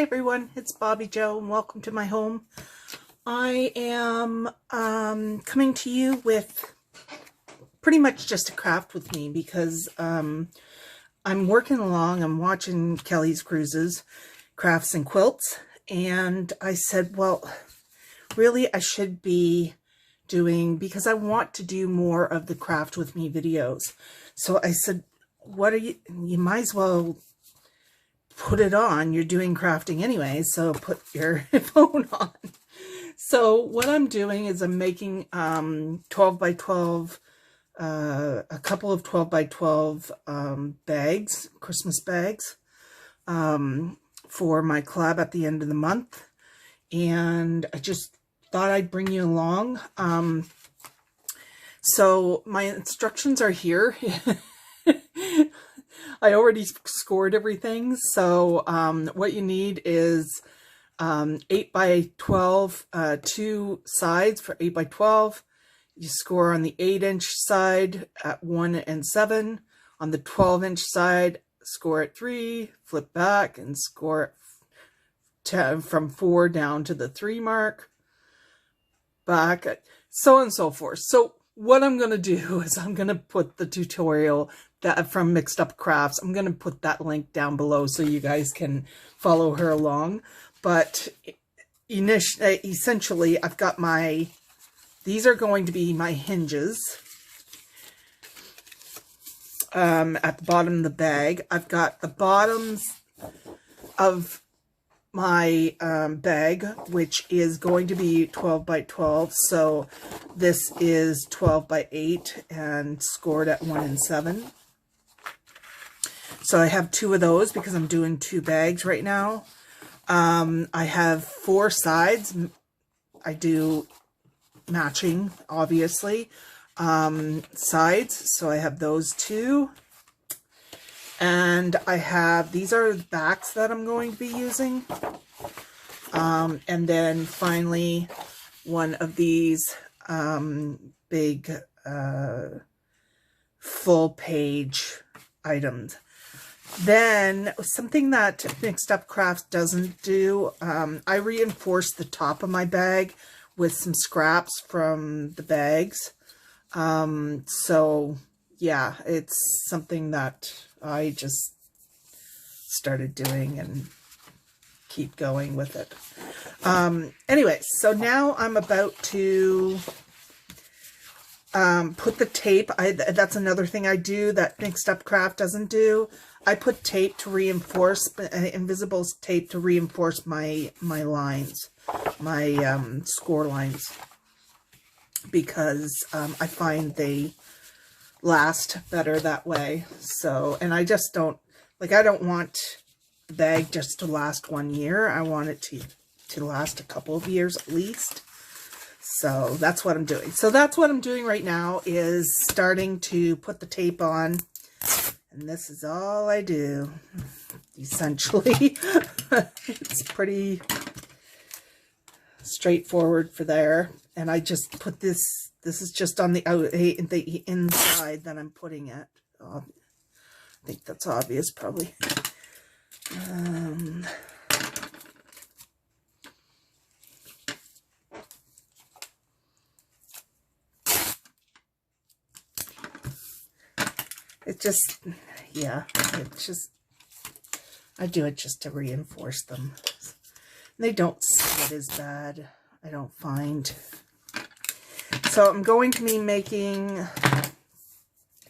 Hi everyone, it's Bobbi-Jo and welcome to my home. I am coming to you with pretty much just a craft with me because I'm working along, I'm watching Kelly's Cruises, Crafts and Quilts, and I said, well, really I should be doing, because I want to do more of the craft with me videos. So I said, what are you might as well put it on. You're doing crafting anyway, so put your phone on. So what I'm doing is I'm making 12 by 12, a couple of 12 by 12 bags, Christmas bags, for my collab at the end of the month. And I just thought I'd bring you along. So my instructions are here. I already scored everything. So what you need is 8 by 12, two sides for 8 by 12. You score on the 8-inch side at 1 and 7. On the 12-inch side, score at 3, flip back and score it from 4 down to the 3 mark, back, so on and so forth. So what I'm going to do is I'm going to put the tutorial that from Mixed Up Crafts. I'm going to put that link down below so you guys can follow her along. But essentially, I've got these are going to be my hinges at the bottom of the bag. I've got the bottoms of my bag, which is going to be 12 by 12. So this is 12 by 8 and scored at 1 and 7. So I have 2 of those because I'm doing 2 bags right now. I have 4 sides. I do matching, obviously, sides. So I have those 2. And I have, these are the backs that I'm going to be using. And then finally, one of these big full page items. Then something that Mixed Up Crafts doesn't do, I reinforce the top of my bag with some scraps from the bags. So yeah, it's something that I just started doing and keep going with it. Anyway, so now I'm about to put the tape. That's another thing I do that Mixed Up Craft doesn't do. I put tape to reinforce, invisible tape to reinforce my lines, my score lines, because I find they last better that way. So, and I just don't, like, I don't want the bag just to last 1 year. I want it to last a couple of years at least. So that's what I'm doing. So that's what I'm doing right now, is starting to put the tape on. And this is all I do, essentially. It's pretty straightforward for there. And I just put this is just on the inside that I'm putting it. I think that's obvious, probably. It just, yeah, it just, I do it just to reinforce them. They don't split as bad, I don't find. So I'm going to be making,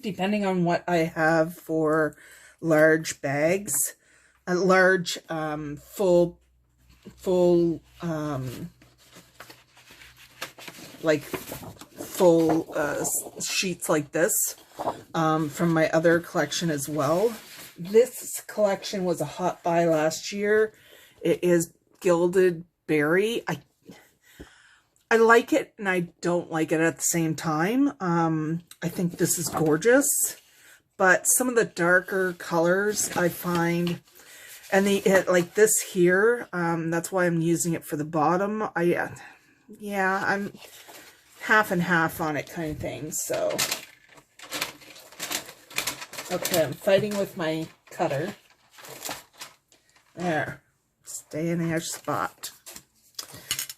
depending on what I have for large bags, a large full sheets like this, from my other collection as well. This collection was a hot buy last year. It is Gilded Berry. I like it and I don't like it at the same time. I think this is gorgeous, but some of the darker colors I find, and like this here, that's why I'm using it for the bottom. Yeah, I'm half and half on it kind of thing. So, okay, I'm fighting with my cutter. There. stay in their spot.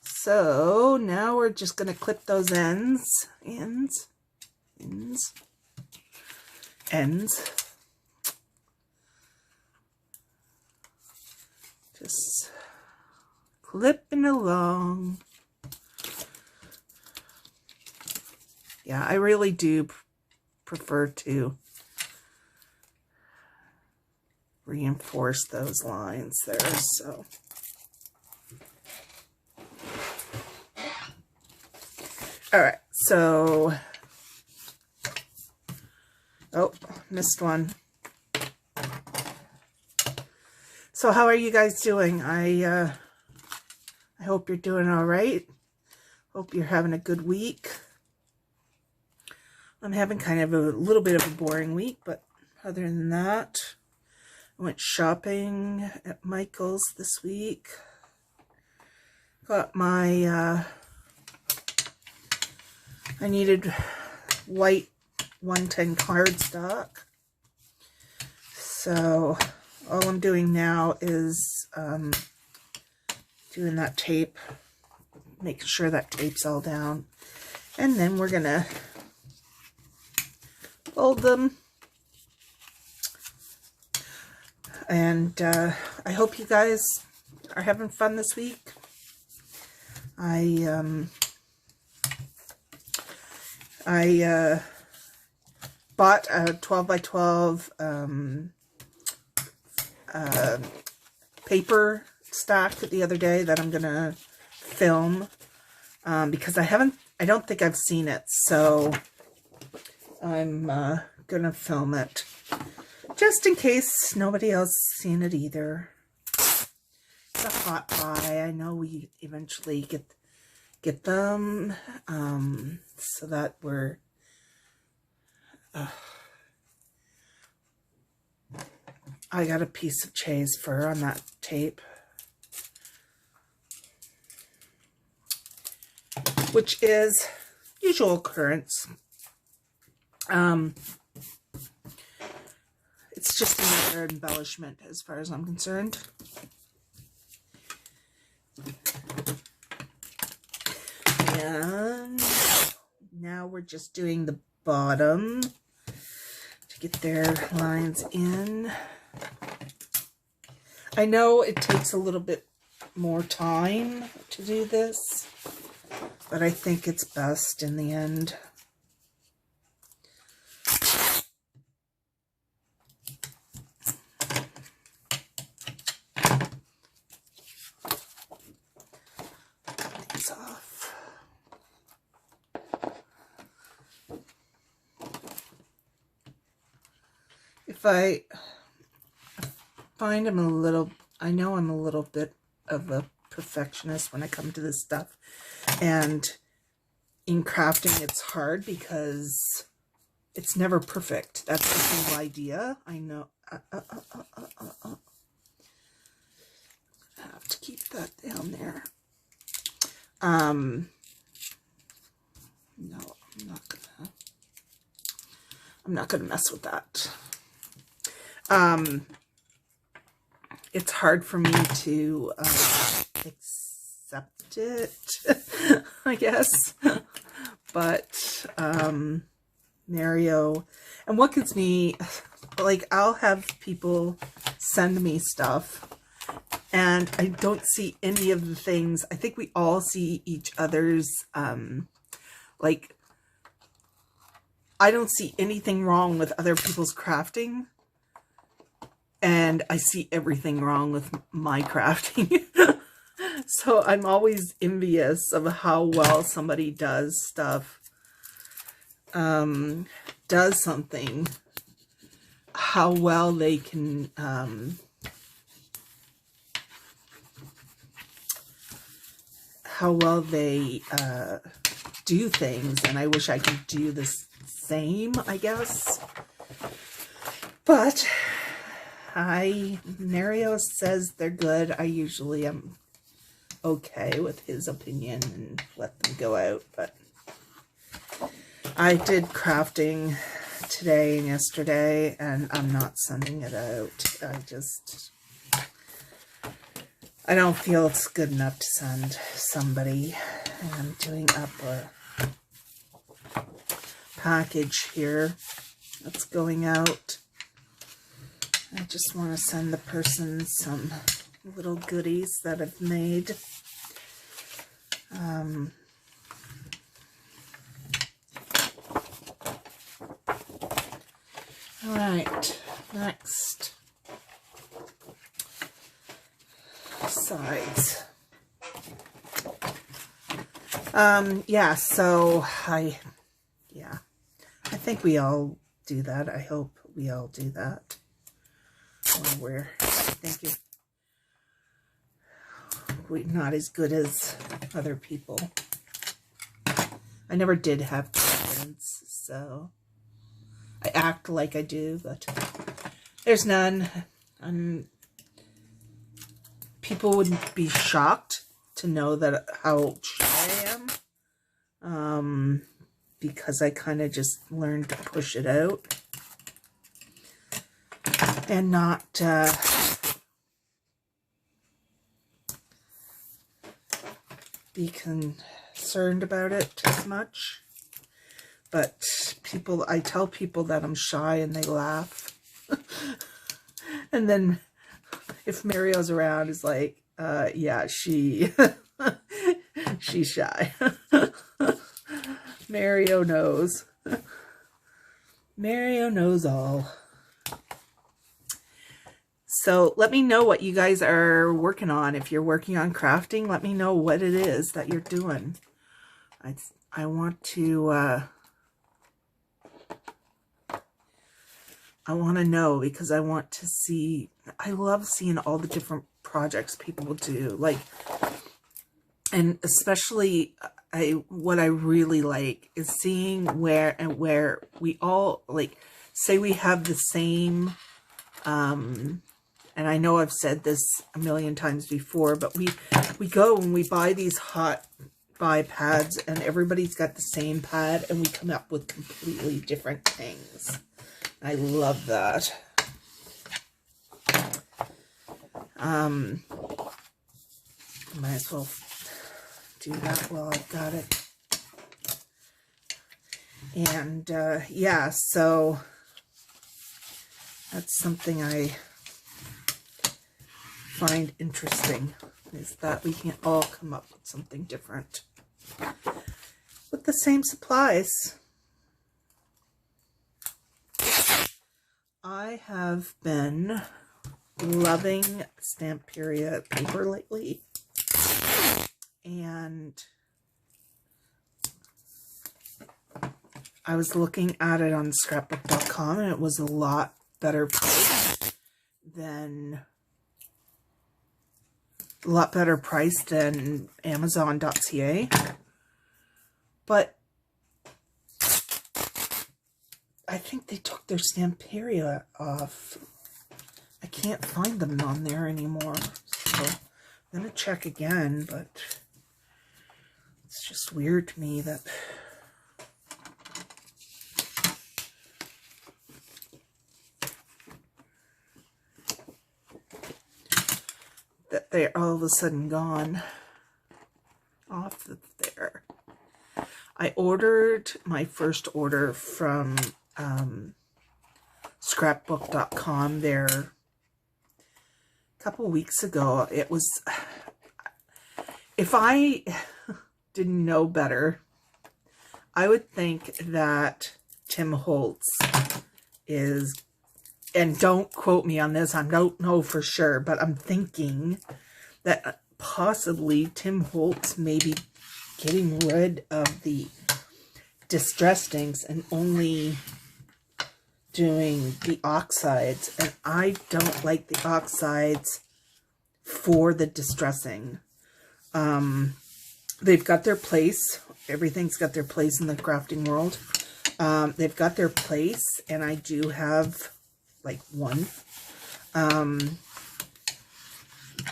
So now we're just going to clip those ends. Just clipping along. Yeah, I really do prefer to reinforce those lines there, so. All right, so, oh, missed one. So how are you guys doing? I hope you're doing all right. Hope you're having a good week. I'm having kind of a little bit of a boring week, but other than that, I went shopping at Michael's this week. Got my, I needed white 110 cardstock. So all I'm doing now is doing that tape, making sure that tape's all down. And then we're going to fold them. And I hope you guys are having fun this week. I bought a 12 by 12 paper stack the other day that I'm gonna film because I don't think I've seen it, so I'm gonna film it just in case nobody else has seen it either. It's a hot buy. I know we eventually get them so that we're I got a piece of chaise fur on that tape, which is usual occurrence. It's just another embellishment as far as I'm concerned. And now we're just doing the bottom to get their lines in. I know it takes a little bit more time to do this, but I think it's best in the end. These off. If I find I'm a little, I know I'm a little bit of a perfectionist when I come to this stuff, and in crafting it's hard because it's never perfect. That's the whole idea. I know. I have to keep that down there. No, I'm not gonna mess with that. It's hard for me to accept it, I guess. But Mario, and what gets me, like, I'll have people send me stuff and I don't see any of the things. I think we all see each other's, like, I don't see anything wrong with other people's crafting, and I see everything wrong with my crafting. So I'm always envious of how well somebody does stuff, does something, how well they can, how well they do things, and I wish I could do the same, I guess. But Mario says they're good. I usually am okay with his opinion and let them go out, but I did crafting today and yesterday, and I'm not sending it out. I don't feel it's good enough to send somebody. And I'm doing up a package here that's going out. I just want to send the person some little goodies that I've made. All right, next. Sides. Yeah, so I think we all do that. I hope we all do that. Thank you. We're not as good as other people. I never did have confidence, so I act like I do, but there's none. People would be shocked to know that how shy I am, because I kind of just learned to push it out and not be concerned about it as much. But I tell people that I'm shy and they laugh. And then if Mario's around, it's like, yeah, she's shy. Mario knows. Mario knows all. So let me know what you guys are working on. If you're working on crafting, let me know what it is that you're doing. I want to know, because I want to see. I love seeing all the different projects people do, like, and especially what I really like is seeing where we all, like, say we have the same, and I know I've said this a million times before, but we go and we buy these hot buy pads and everybody's got the same pad and we come up with completely different things. I love that. Might as well do that while I've got it. And yeah, so that's something I find interesting, is that we can all come up with something different with the same supplies. I have been loving Stamperia paper lately, and I was looking at it on scrapbook.com and it was a lot better price than Amazon.ca, but I think they took their Stamperia off. I can't find them on there anymore, so I'm going to check again, but it's just weird to me that they're all of a sudden gone off of there. I ordered my first order from scrapbook.com there a couple weeks ago. It was, if I didn't know better, I would think that Tim Holtz is, and don't quote me on this, I don't know for sure, but I'm thinking that possibly Tim Holtz may be getting rid of the distressed inks and only doing the oxides. And I don't like the oxides for the distressing. They've got their place. Everything's got their place in the crafting world. They've got their place, and I do have like one.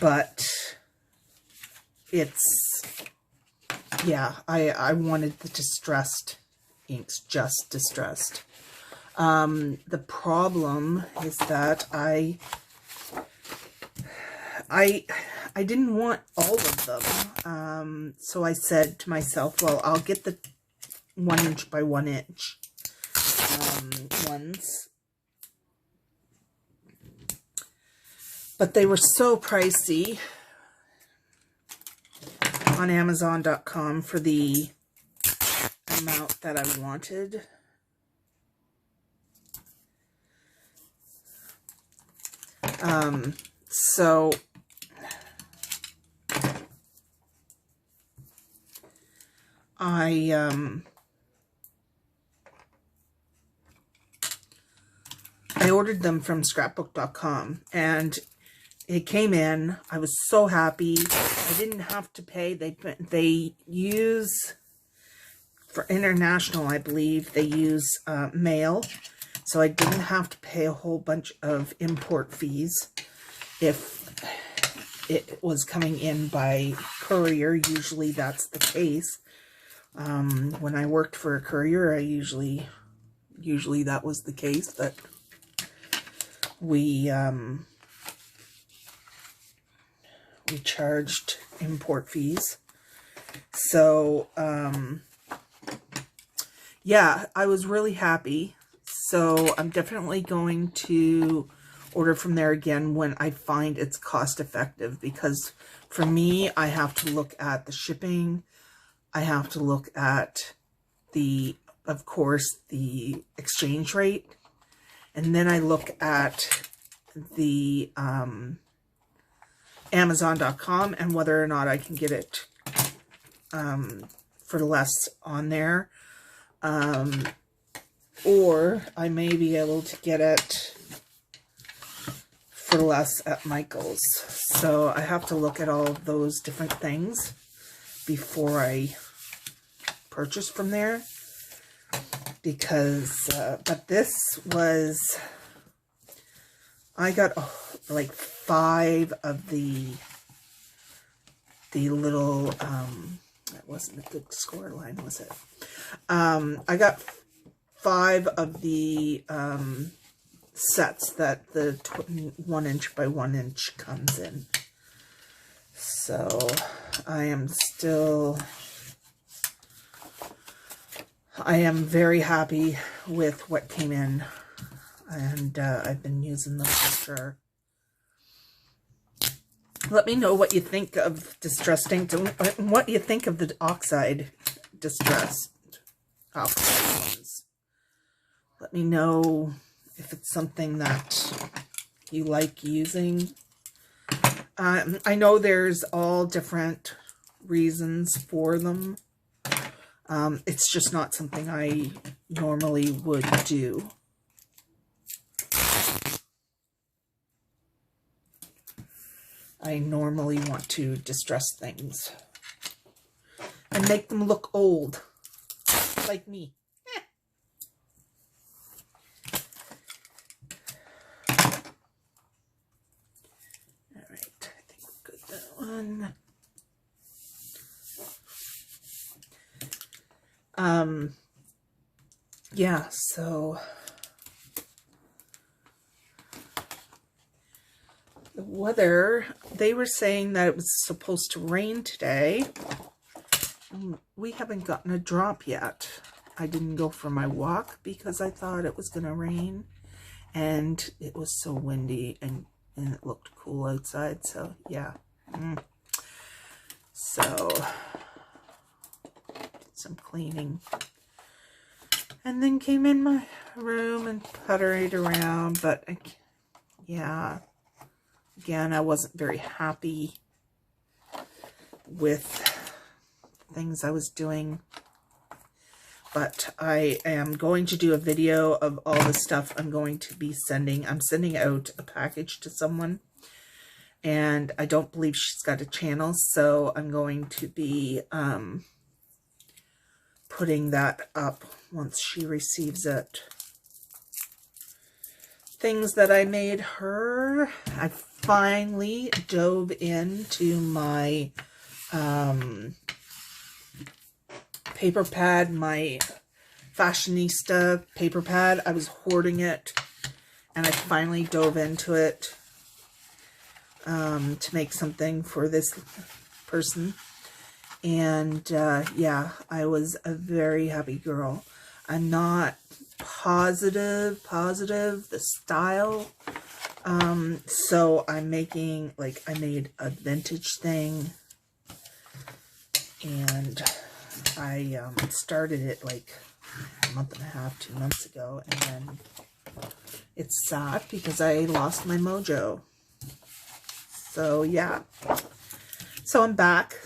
But it's, yeah, I wanted the distressed inks, just distressed. The problem is that I didn't want all of them. So I said to myself, well, I'll get the 1 inch by 1 inch ones. But they were so pricey on Amazon.com for the amount that I wanted. So I ordered them from scrapbook.com, and it came in. I was so happy. I didn't have to pay. They use, for international, I believe, they use mail. So I didn't have to pay a whole bunch of import fees if it was coming in by courier. Usually that's the case. When I worked for a courier, usually that was the case, that we charged import fees. So, yeah, I was really happy. So I'm definitely going to order from there again when I find it's cost effective, because for me, I have to look at the shipping. I have to look at of course, the exchange rate. And then I look at the Amazon.com and whether or not I can get it for less on there. Or I may be able to get it for less at Michael's. So I have to look at all of those different things before I purchase from there. Because, but this was, I got like 5 of the little, that wasn't a good score line, was it? I got 5 of the sets that the 1 inch by 1 inch comes in. So I am very happy with what came in, and I've been using them for sure. Let me know what you think of distressed ink, and what you think of the oxide distressed ones. Let me know if it's something that you like using. I know there's all different reasons for them. It's just not something I normally would do. I normally want to distress things and make them look old, like me. All right, I think we're good that one. Yeah, so the weather, they were saying that it was supposed to rain today. We haven't gotten a drop yet. I didn't go for my walk because I thought it was going to rain, and it was so windy, and it looked cool outside. So yeah. So did some cleaning. And then came in my room and puttered around, but yeah, again, I wasn't very happy with things I was doing. But I am going to do a video of all the stuff I'm going to be sending. I'm sending out a package to someone, and I don't believe she's got a channel, so I'm going to be putting that up once she receives it. Things that I made her. I finally dove into my paper pad, my fashionista paper pad. I was hoarding it, and I finally dove into it. to make something for this person. And yeah, I was a very happy girl. I'm not positive the style. So I'm making, like, I made a vintage thing, and I started it like a month and a half, 2 months ago, and then it's sad because I lost my mojo. So yeah, so I'm back.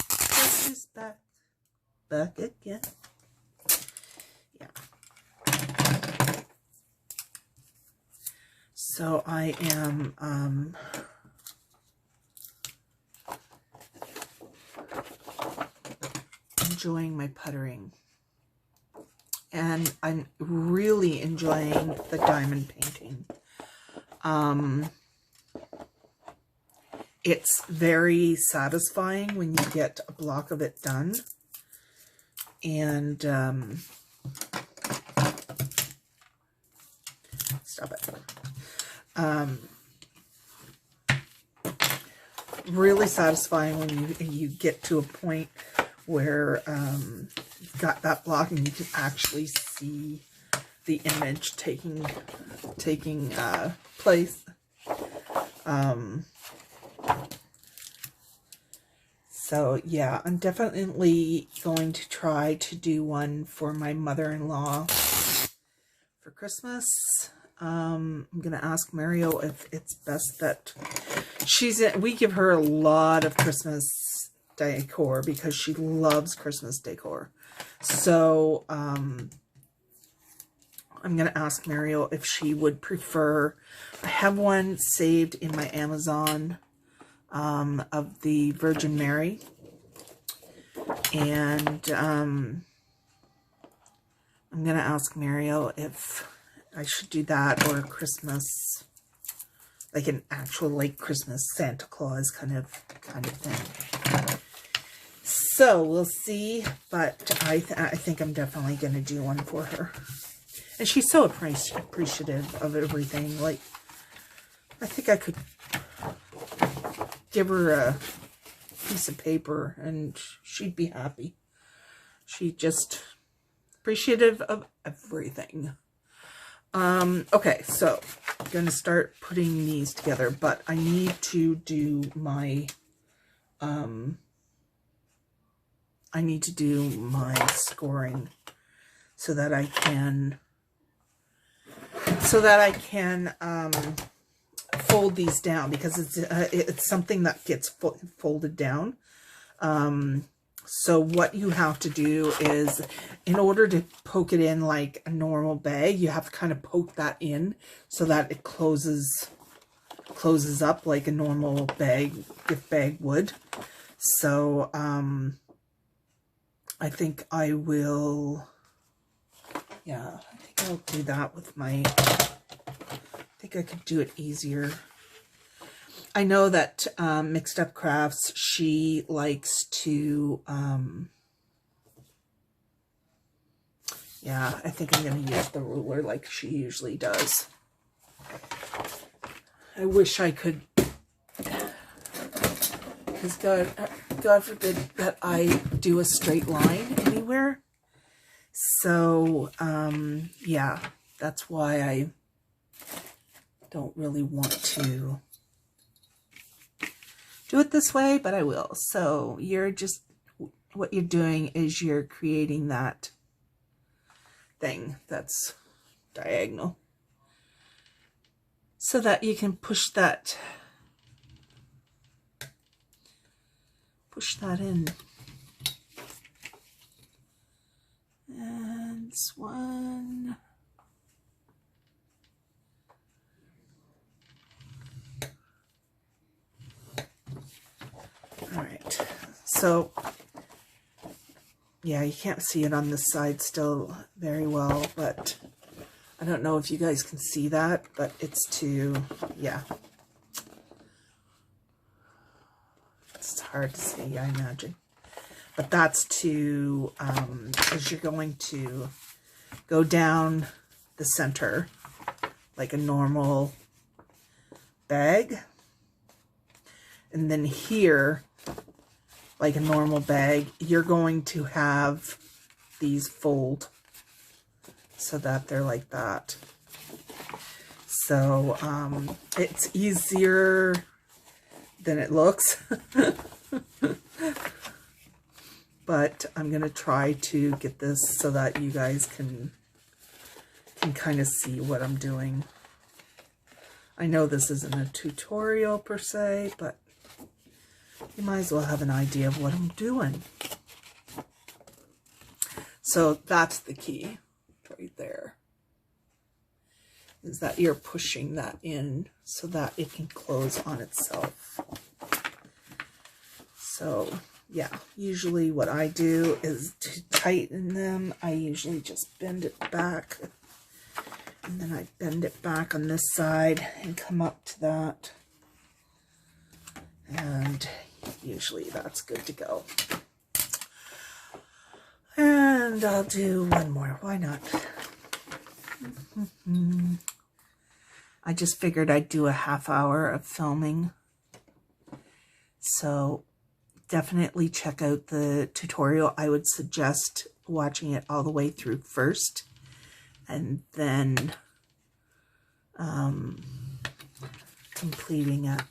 This is back again. Yeah. So I am enjoying my puttering, and I'm really enjoying the diamond painting. It's very satisfying when you get a block of it done, and stop it. Really satisfying when you get to a point where you've got that block and you can actually see the image taking place. So yeah, I'm definitely going to try to do one for my mother-in-law for Christmas. I'm gonna ask Mario if it's best that we give her a lot of Christmas decor because she loves Christmas decor. So I'm gonna ask Mario if she would prefer. I have one saved in my Amazon of the Virgin Mary, and I'm gonna ask Mario if I should do that or Christmas, like an actual like Christmas Santa Claus kind of thing. So we'll see, but I think I'm definitely going to do one for her. And she's so appreciative of everything. Like, I think I could give her a piece of paper and she'd be happy. She's just appreciative of everything. Okay, so I'm going to start putting these together, but I need to do my, scoring so that I can fold these down, because it's something that gets folded down. So what you have to do is, in order to poke it in like a normal bag, you have to kind of poke that in so that it closes up like a normal gift bag would. So I think I will, yeah, I think I'll do that with my, I think I could do it easier. I know that Mixed Up Crafts, she likes to, yeah, I think I'm going to use the ruler like she usually does. I wish I could, because God forbid that I do a straight line anywhere. So, yeah, that's why I don't really want to do it this way, but I will. So what you're doing is you're creating that thing that's diagonal so that you can push that in. And this one. All right, so yeah, you can't see it on this side still very well, but I don't know if you guys can see that, but it's yeah. It's hard to see, I imagine. But that's as you're going to go down the center like a normal bag. And then here, like a normal bag, you're going to have these fold so that they're like that. So it's easier than it looks. But I'm going to try to get this so that you guys can kind of see what I'm doing. I know this isn't a tutorial per se, but you might as well have an idea of what I'm doing. So that's the key right there, is that you're pushing that in so that it can close on itself. So yeah, usually what I do is to tighten them, I usually just bend it back, and then I bend it back on this side and come up to that, and usually that's good to go. And I'll do one more, why not? I just figured I'd do a half hour of filming, so definitely check out the tutorial. I would suggest watching it all the way through first, and then completing it.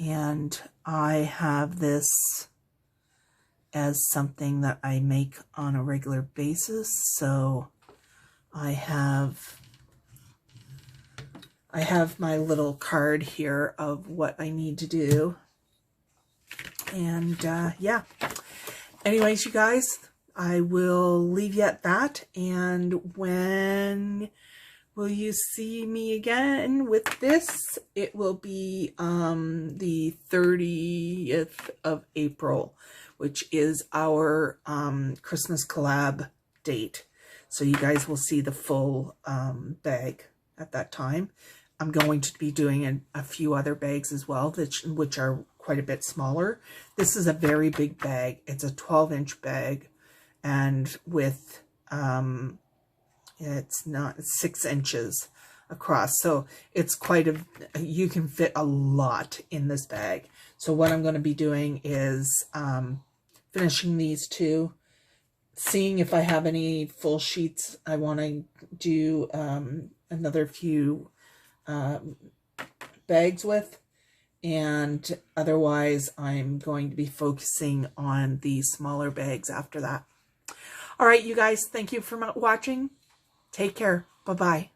And I have this as something that I make on a regular basis, so I have my little card here of what I need to do. And yeah, anyways, you guys, I will leave you at that. And when will you see me again with this? It will be the 30th of April, which is our Christmas collab date. So you guys will see the full bag at that time. I'm going to be doing a few other bags as well, which are quite a bit smaller. This is a very big bag. It's a 12-inch bag, and with it's 6 inches across, so it's quite you can fit a lot in this bag. So what I'm going to be doing is finishing these two, seeing if I have any full sheets I want to do another few bags with, and otherwise I'm going to be focusing on the smaller bags after that. All right, you guys, thank you for watching. Take care. Bye-bye.